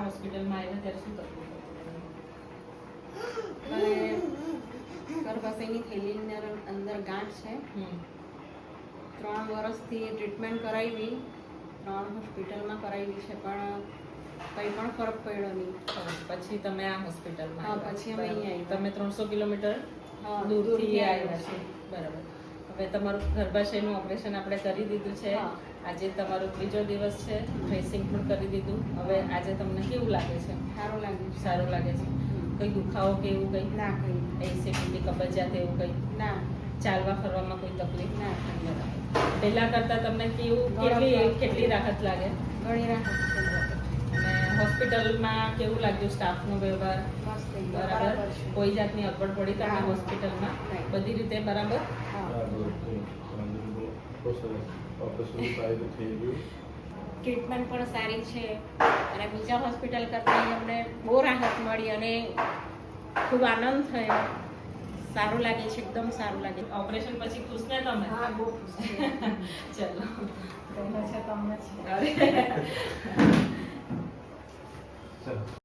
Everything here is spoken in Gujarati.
હોસ્પિટલમાં આવ્યા ત્યારે શું તકલીફ અને ગર્ભાશયની થેલીની અંદર ગાંઠ છે. 3 વર્ષથી ટ્રીટમેન્ટ કરાવી, 3 હોસ્પિટલમાં કરાવી છે, પણ કંઈ પણ ફરક પડ્યો નહીં. પછી તમે આ હોસ્પિટલમાં હા, પછી અમે અહીંયા આવ્યા. તમે 300 કિલોમીટર હા, દૂરથી આવ્યા છો. બરાબર. હવે તમારું ગર્ભાશયનું ઓપરેશન આપણે કરી દીધું છે. હા. આજે તમારો 3જો દિવસ છે. ડ્રેસિંગ પણ કરી દીધું. હવે આજે તમને કેવું લાગે છે? સારું લાગ્યું. સારું લાગે છે. કંઈ દુખાવો કે એવું કંઈ? ના, કંઈ એસિડિટી, કબજિયાત એવું કંઈ? ના, ચાલવા ફરવામાં કોઈ તકલીફ? ના. પહેલા કરતા તમને કેટલી રાહત લાગે? ઘણી રાહત છે. અને હોસ્પિટલમાં કેવું લાગ્યું? સ્ટાફનો વ્યવહાર મસ્ત બરાબર? છે. કોઈ જાતની અગવડ પડી તમને ના. હોસ્પિટલમાં? નહીં. બધી રીતે બરાબર? હા. ટ્રીટમેન્ટ પણ સારી છે અને બીજા હોસ્પિટલ કરતાં અમને બહુ રાહત મળી અને ખૂબ આનંદ થયો. સારું લાગે છે, એકદમ સારું લાગે. ઓપરેશન પછી ખુશ ને તમે? હા, બહુ ખુશ છું. ચલો. પહેલા છે તમને છે. અરે. ચલો.